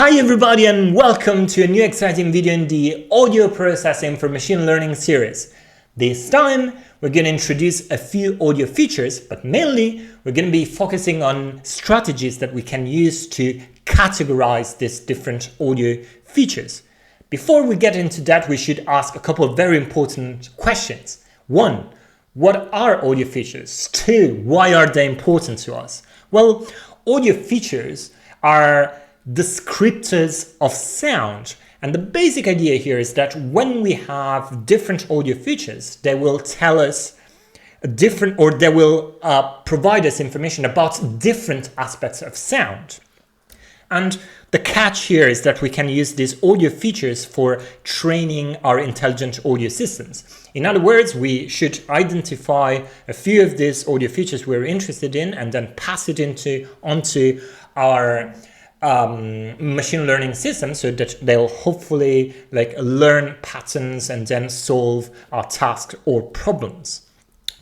Hi everybody and welcome to a new exciting video in the audio processing for machine learning series. This time we're going to introduce a few audio features, but mainly we're going to be focusing on strategies that we can use to categorize these different audio features. Before we get into that, we should ask a couple of very important questions. 1. What are audio features? 2. Why are they important to us? Well, audio features are descriptors of sound, and the basic idea here is that when we have different audio features, they will tell us they will provide us information about different aspects of sound. And the catch here is that we can use these audio features for training our intelligent audio systems. In other words, we should identify a few of these audio features we're interested in and then pass it onto our machine learning system so that they'll hopefully learn patterns and then solve our tasks or problems.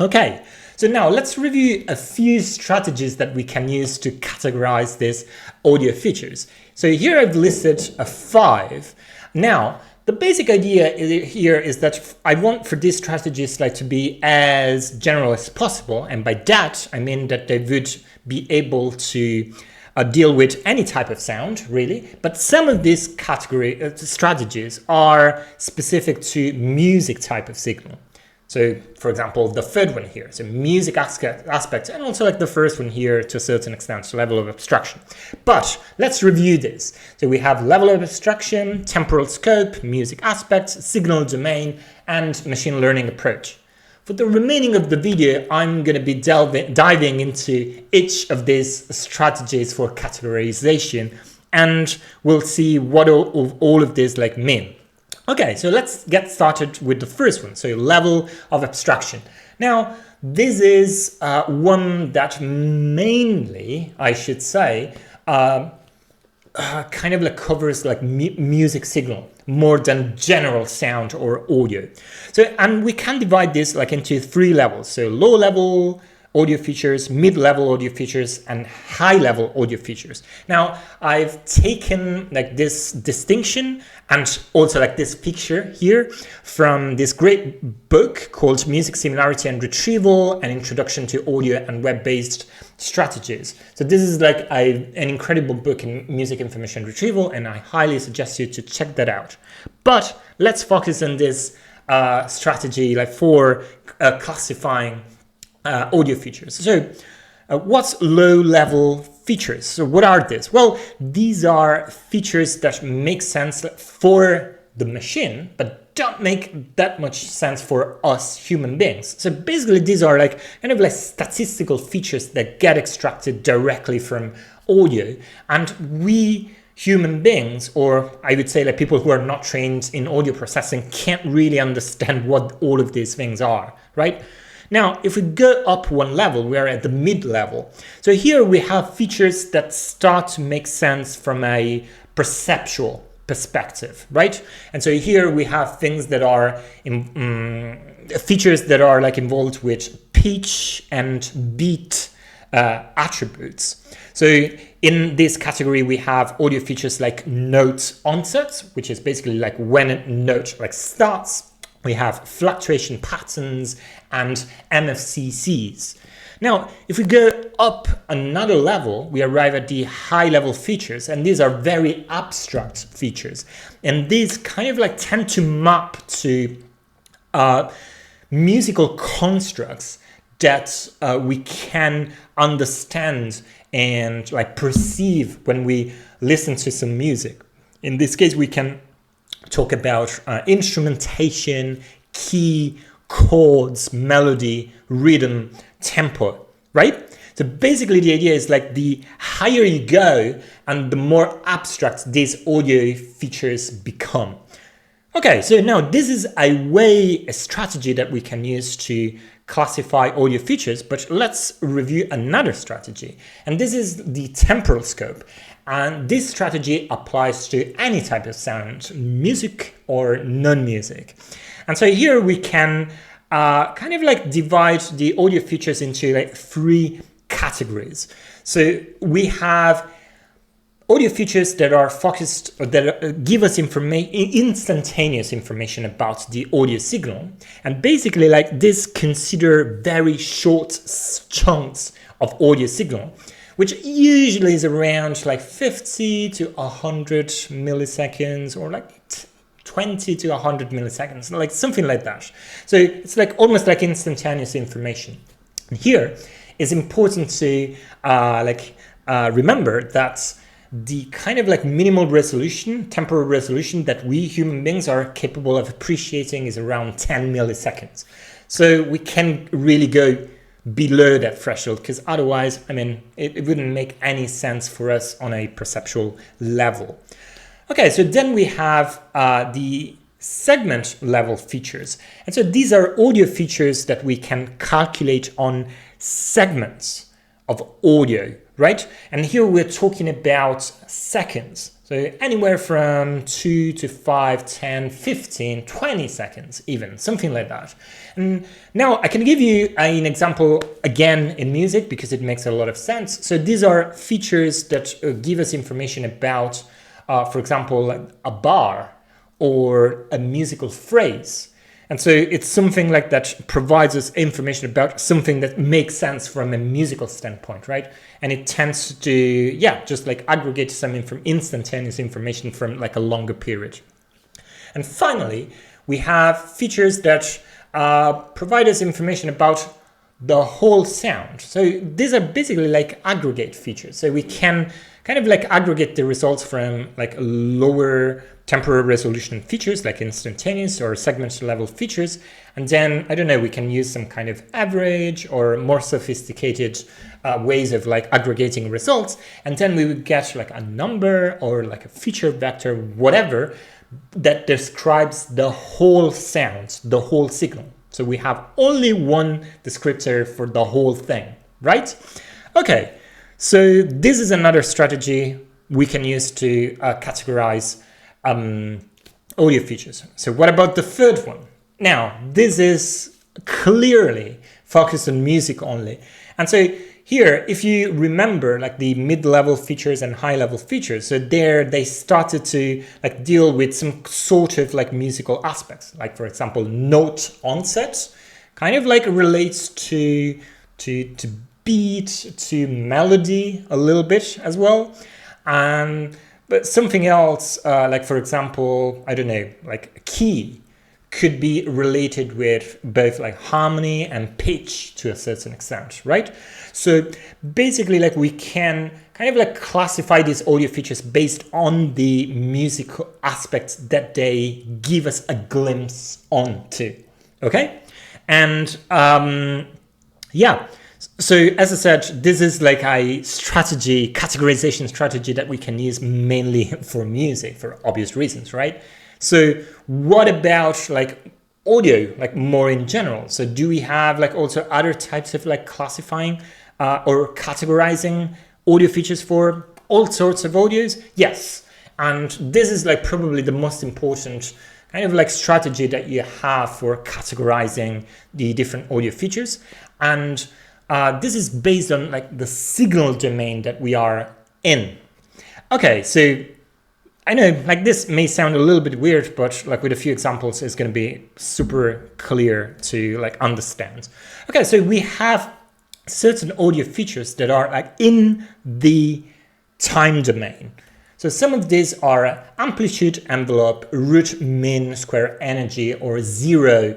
Okay, so now let's review a few strategies that we can use to categorize these audio features. So here I've listed 5. Now, the basic idea here is that I want for these strategies to be as general as possible, and by that I mean that they would be able to deal with any type of sound, really, but some of these strategies are specific to music type of signal. So, for example, the third one here, so music aspects, and also the first one here to a certain extent, so level of abstraction. But let's review this. So we have level of abstraction, temporal scope, music aspects, signal domain, and machine learning approach. For the remaining of the video, I'm going to be diving into each of these strategies for categorization, and we'll see what all of this mean. Okay, so let's get started with the first one, so level of abstraction. Now, this is one that mainly, I should say, covers music signal more than general sound or audio. So, and we can divide this into 3 levels. So low level audio features, mid-level audio features, and high-level audio features. Now, I've taken this distinction and also this picture here from this great book called Music Similarity and Retrieval, an Introduction to Audio and Web-Based Strategies. So this is an incredible book in music information retrieval, and I highly suggest you to check that out. But let's focus on this strategy for classifying audio features. So what's low-level features? So what are these? Well, these are features that make sense for the machine, but don't make that much sense for us human beings. So basically these are statistical features that get extracted directly from audio, and we human beings, or I would say people who are not trained in audio processing, can't really understand what all of these things are, right? Now, if we go up one level, we are at the mid-level. So here we have features that start to make sense from a perceptual perspective, right? And so here we have things that are features that are involved with pitch and beat attributes. So in this category, we have audio features like note onsets, which is basically when a note starts. We have fluctuation patterns and MFCCs. Now, if we go up another level, we arrive at the high-level features, and these are very abstract features. And these tend to map to musical constructs that we can understand and perceive when we listen to some music. In this case, we can talk about instrumentation, key, chords, melody, rhythm, tempo, right? So basically the idea is the higher you go and the more abstract these audio features become. Okay, so now this is a strategy that we can use to classify audio features, but let's review another strategy. And this is the temporal scope. And this strategy applies to any type of sound, music or non-music. And so here we can divide the audio features into 3 categories. So we have audio features that are focused, or that give us instantaneous information about the audio signal. And basically like this, consider very short chunks of audio signal, which usually is around like 50 to 100 milliseconds, or like 20 to 100 milliseconds, like something like that. So it's like almost like instantaneous information. And here it's important to remember that the kind of like minimal resolution, temporal resolution that we human beings are capable of appreciating is around 10 milliseconds. So we can really go below that threshold, because otherwise, I mean, it wouldn't make any sense for us on a perceptual level. Okay, so then we have the segment level features. And so these are audio features that we can calculate on segments of audio, right? And here we're talking about seconds. So anywhere from 2 to 5, 10, 15, 20 seconds even, something like that. And now I can give you an example again in music because it makes a lot of sense. So these are features that give us information about, for example, like a bar or a musical phrase. And so it's something like that provides us information about something that makes sense from a musical standpoint, right? And it tends to, yeah, just like aggregate some instantaneous information from like a longer period. And finally, we have features that provide us information about the whole sound. So these are basically like aggregate features. So we can kind of like aggregate the results from like lower temporal resolution features like instantaneous or segment level features. And then, I don't know, we can use some kind of average or more sophisticated ways of like aggregating results. And then we would get like a number or like a feature vector, whatever, that describes the whole sound, the whole signal. So we have only one descriptor for the whole thing, right? Okay, so this is another strategy we can use to categorize audio features. So what about the third one? Now, this is clearly focused on music only. And so here, if you remember like the mid-level features and high-level features, so there they started to like deal with some sort of like musical aspects, like for example, note onset kind of like relates to beat, to melody a little bit as well. But something else, like for example, I don't know, like key could be related with both like harmony and pitch to a certain extent, right? So basically like we can kind of like classify these audio features based on the musical aspects that they give us a glimpse onto, okay? And yeah. So as I said, this is like a strategy, categorization strategy that we can use mainly for music for obvious reasons, right? So what about like audio, like more in general? So do we have like also other types of like classifying or categorizing audio features for all sorts of audios? Yes. And this is like probably the most important kind of like strategy that you have for categorizing the different audio features. And this is based on like the signal domain that we are in. Okay, so I know like this may sound a little bit weird, but like with a few examples, it's going to be super clear to like understand. Okay, so we have certain audio features that are like in the time domain. So some of these are amplitude envelope, root mean square energy, or zero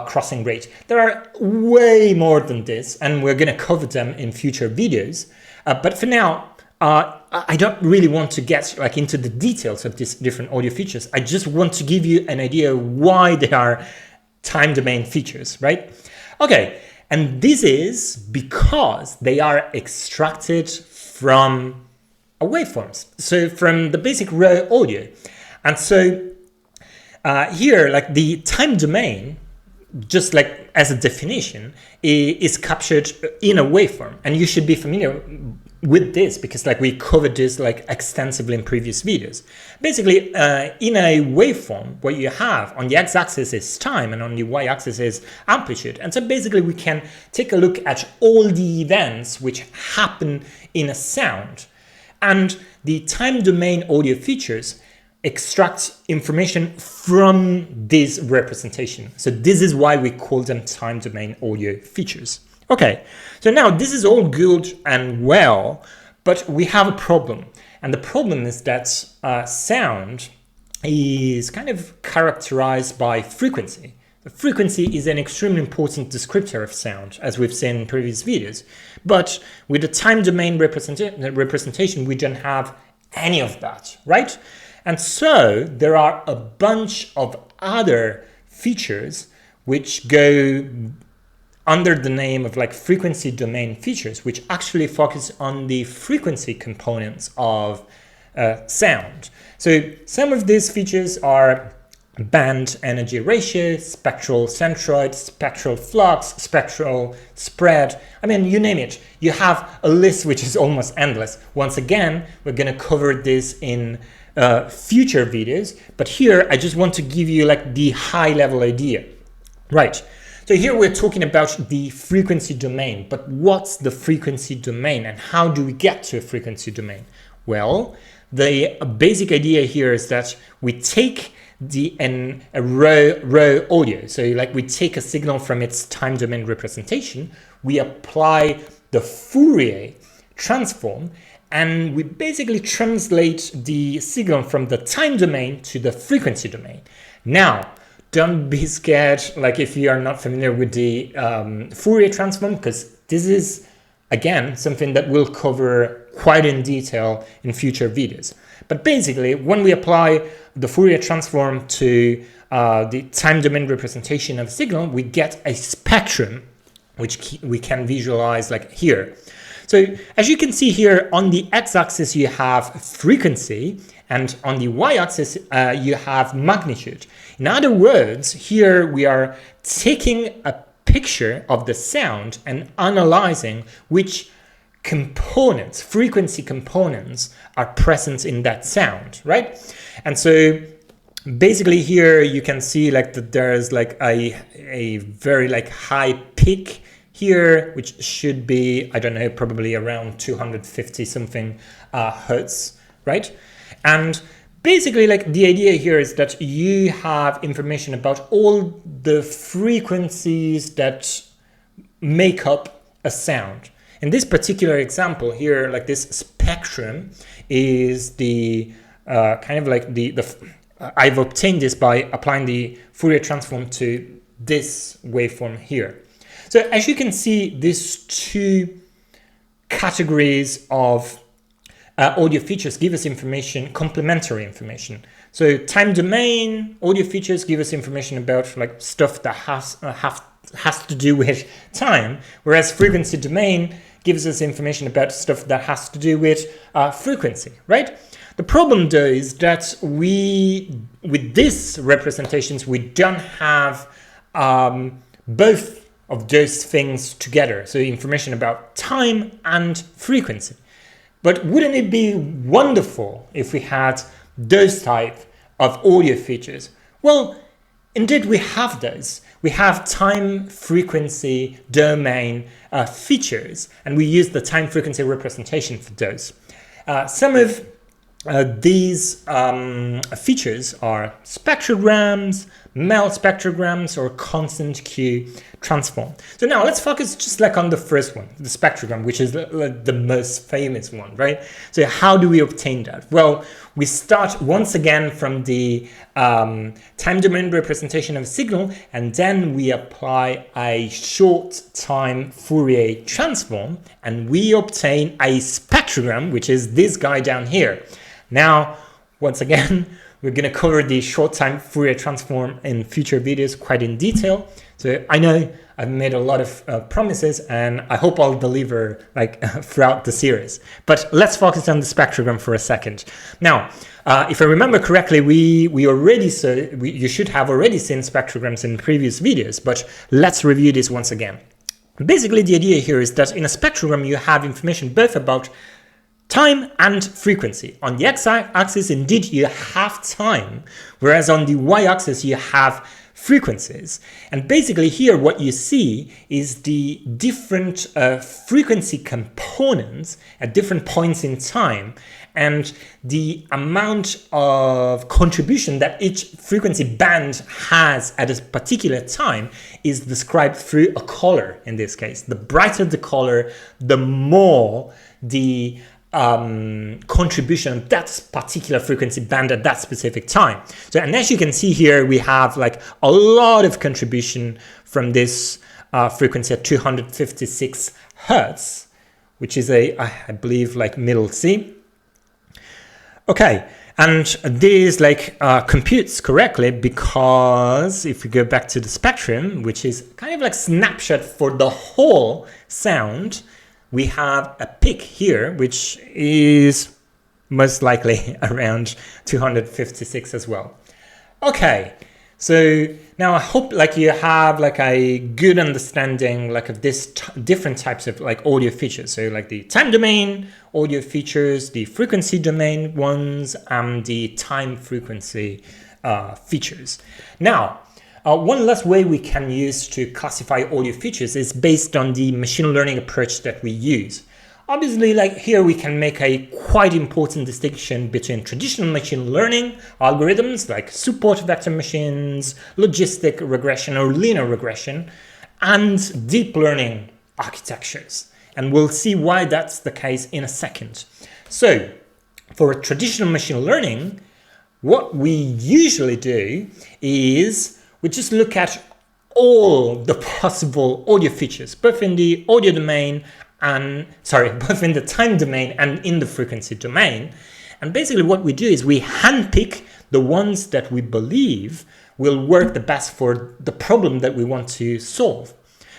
crossing rate. There are way more than this, and we're going to cover them in future videos. But for now, I don't really want to get like into the details of these different audio features. I just want to give you an idea why they are time domain features, right? Okay, and this is because they are extracted from waveforms, so from the basic raw audio. And so here, like the time domain, just like as a definition, is captured in a waveform. And you should be familiar with this because like we covered this like extensively in previous videos. Basically, in a waveform, what you have on the x-axis is time and on the y-axis is amplitude. And so basically we can take a look at all the events which happen in a sound. And the time domain audio features extract information from this representation. So this is why we call them time domain audio features. Okay, so now this is all good and well, but we have a problem. And the problem is that sound is kind of characterized by frequency. The frequency is an extremely important descriptor of sound, as we've seen in previous videos. But with the time domain representation, we don't have any of that, right? And so there are a bunch of other features which go under the name of like frequency domain features, which actually focus on the frequency components of sound. So some of these features are band energy ratio, spectral centroid, spectral flux, spectral spread. I mean, you name it. You have a list which is almost endless. Once again, we're going to cover this in future videos, but here I just want to give you like the high level idea. Right. So here we're talking about the frequency domain, but what's the frequency domain and how do we get to a frequency domain? Well, the basic idea here is that we take a raw audio. So like we take a signal from its time domain representation, we apply the Fourier transform, and we basically translate the signal from the time domain to the frequency domain. Now, don't be scared, like if you are not familiar with the Fourier transform, because this is, again, something that we'll cover quite in detail in future videos. But basically, when we apply the Fourier transform to the time domain representation of signal, we get a spectrum, which we can visualize like here. So as you can see here, on the x-axis you have frequency, and on the y-axis you have magnitude. In other words, here we are taking a picture of the sound and analyzing which components, frequency components, are present in that sound, right? And so basically here you can see like that there's like a very like high peak here, which should be, I don't know, probably around 250 something hertz, right? And basically like the idea here is that you have information about all the frequencies that make up a sound. In this particular example here, like this spectrum is the kind of like I've obtained this by applying the Fourier transform to this waveform here. So as you can see, these two categories of audio features give us information, complementary information. So time domain audio features give us information about like stuff that has to do with time, whereas frequency domain gives us information about stuff that has to do with frequency, right? The problem though is that with these representations, we don't have both of those things together. So information about time and frequency. But wouldn't it be wonderful if we had those type of audio features? Well, indeed we have those. We have time, frequency, domain features, and we use the time frequency representation for those. Some of these features are spectrograms, melt spectrograms, or constant Q transform. So now let's focus just like on the first one, the spectrogram, which is the most famous one, right? So how do we obtain that? Well, we start once again from the time domain representation of a signal, and then we apply a short time Fourier transform, and we obtain a spectrogram, which is this guy down here. Now, once again, we're going to cover the short time Fourier transform in future videos quite in detail. So I know I've made a lot of promises, and I hope I'll deliver like throughout the series. But let's focus on the spectrogram for a second. Now, if I remember correctly, you should have already seen spectrograms in previous videos, but let's review this once again. Basically, the idea here is that in a spectrogram, you have information both about time and frequency. On the x-axis, indeed, you have time, whereas on the y-axis, you have frequencies. And basically here what you see is the different frequency components at different points in time, and the amount of contribution that each frequency band has at a particular time is described through a color. In this case, the brighter the color, the more the contribution of that particular frequency band at that specific time. So, and as you can see here, we have like a lot of contribution from this frequency at 256 Hertz, which is I believe like middle C. Okay, and this like computes correctly because if we go back to the spectrum, which is kind of like snapshot for the whole sound, we have a peak here, which is most likely around 256 as well. Okay, so now I hope like you have like a good understanding like of this different types of like audio features. So like the time domain audio features, the frequency domain ones, and the time frequency features. Now, one last way we can use to classify audio features is based on the machine learning approach that we use. Obviously, like here we can make a quite important distinction between traditional machine learning algorithms like support vector machines, logistic regression or linear regression, and deep learning architectures. And we'll see why that's the case in a second. So for traditional machine learning, what we usually do is we just look at all the possible audio features, both in the audio domain and, both in the time domain and in the frequency domain. And basically what we do is we handpick the ones that we believe will work the best for the problem that we want to solve.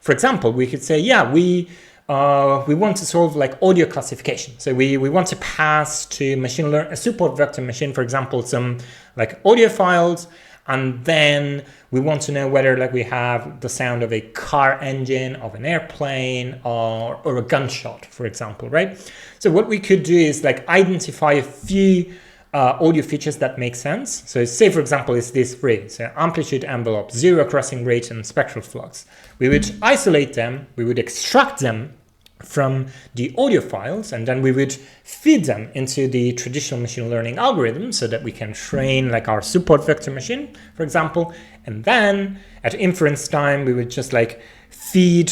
For example, we could say, yeah, we want to solve like audio classification. So we want to pass to machine learning, a support vector machine, for example, some like audio files, and then we want to know whether like we have the sound of a car engine, of an airplane, or a gunshot, for example, right? So what we could do is like identify a few audio features that make sense. So say, for example, it's these three, so amplitude envelope, zero crossing rate, and spectral flux. We would isolate them, we would extract them from the audio files, and then we would feed them into the traditional machine learning algorithm so that we can train like our support vector machine, for example. And then at inference time, we would just like feed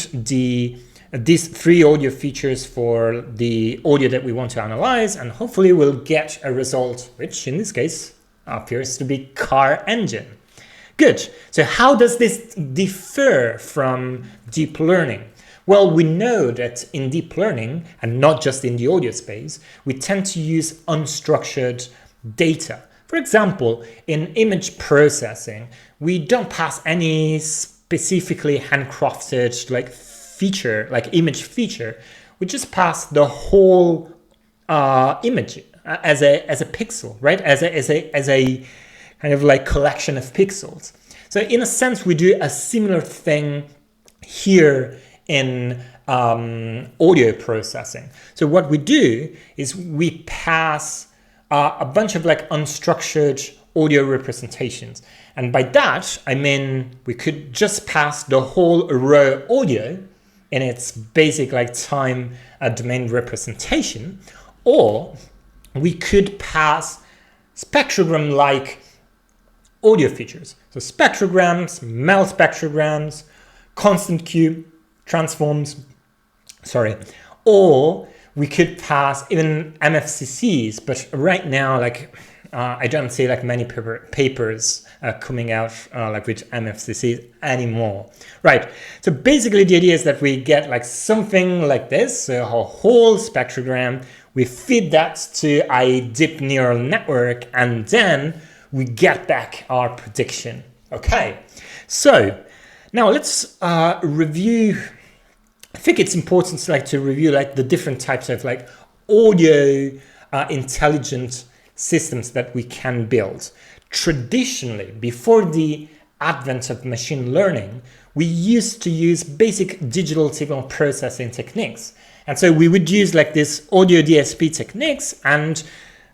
these three audio features for the audio that we want to analyze, and hopefully we'll get a result, which in this case appears to be car engine. Good. So how does this differ from deep learning? Well, we know that in deep learning, and not just in the audio space, we tend to use unstructured data. For example, in image processing, we don't pass any specifically handcrafted like feature, like image feature. We just pass the whole image as a pixel, right? As a kind of like collection of pixels. So in a sense, we do a similar thing here in audio processing. So what we do is we pass a bunch of like unstructured audio representations. And by that, I mean, we could just pass the whole raw audio in its basic like time domain representation, or we could pass spectrogram-like audio features. So spectrograms, Mel spectrograms, constant Q, transforms, or we could pass even MFCCs, but right now, like I don't see like many papers coming out like with MFCCs anymore, right? So basically the idea is that we get like something like this, so a whole spectrogram, we feed that to a deep neural network, and then we get back our prediction. Okay, so now let's review. I think it's important to review like the different types of like audio intelligent systems that we can build. Traditionally, before the advent of machine learning, we used to use basic digital signal processing techniques. And so we would use like this audio DSP techniques, and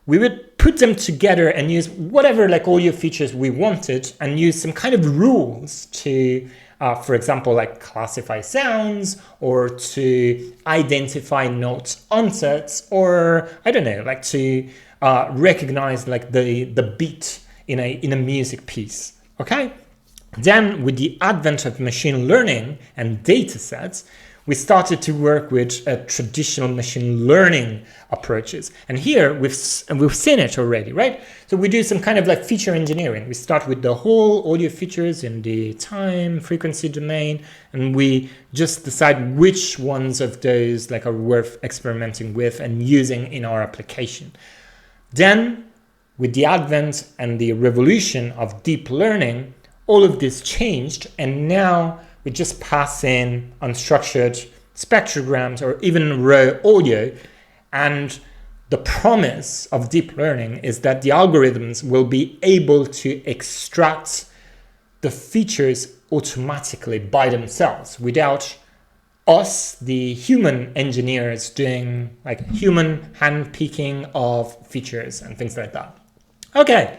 we would put them together and use whatever like audio features we wanted and use some kind of rules to, for example, like classify sounds or to identify note onsets, or I don't know, like to recognize like the beat in a music piece. Okay. Then with the advent of machine learning and data sets, we started to work with traditional machine learning approaches. And here we've seen it already, right? So we do some kind of like feature engineering. We start with the whole audio features in the time frequency domain, and we just decide which ones of those like are worth experimenting with and using in our application. Then with the advent and the revolution of deep learning, all of this changed, and now we just pass in unstructured spectrograms or even raw audio. And the promise of deep learning is that the algorithms will be able to extract the features automatically by themselves without us, the human engineers, doing like human hand picking of features and things like that. Okay.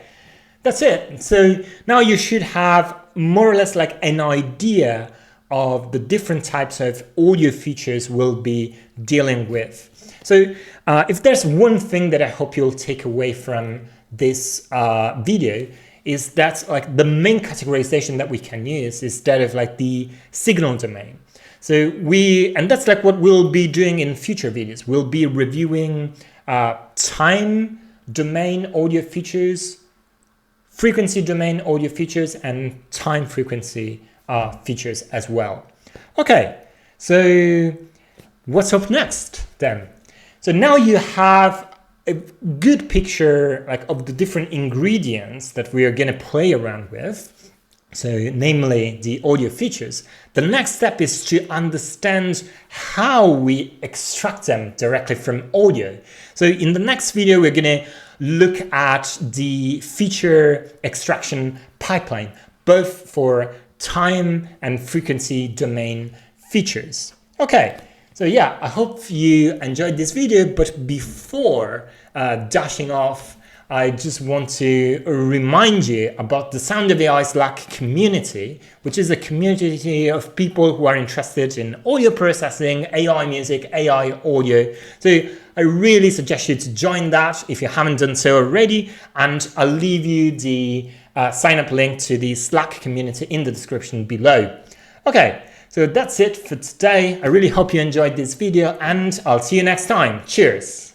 That's it. So now you should have more or less like an idea of the different types of audio features we'll be dealing with. So if there's one thing that I hope you'll take away from this video, is that like the main categorization that we can use is that of like the signal domain. So and that's like what we'll be doing in future videos. We'll be reviewing time domain audio features, frequency domain audio features, and time frequency features as well. Okay, so what's up next then? So now you have a good picture like of the different ingredients that we are going to play around with. So namely the audio features. The next step is to understand how we extract them directly from audio. So in the next video, we're going to look at the feature extraction pipeline, both for time and frequency domain features. Okay, so yeah, I hope you enjoyed this video, but before dashing off, I just want to remind you about the Sound of AI Slack community, which is a community of people who are interested in audio processing, AI music, AI audio. So I really suggest you to join that if you haven't done so already, and I'll leave you the sign up link to the Slack community in the description below. Okay, so that's it for today. I really hope you enjoyed this video, and I'll see you next time. Cheers!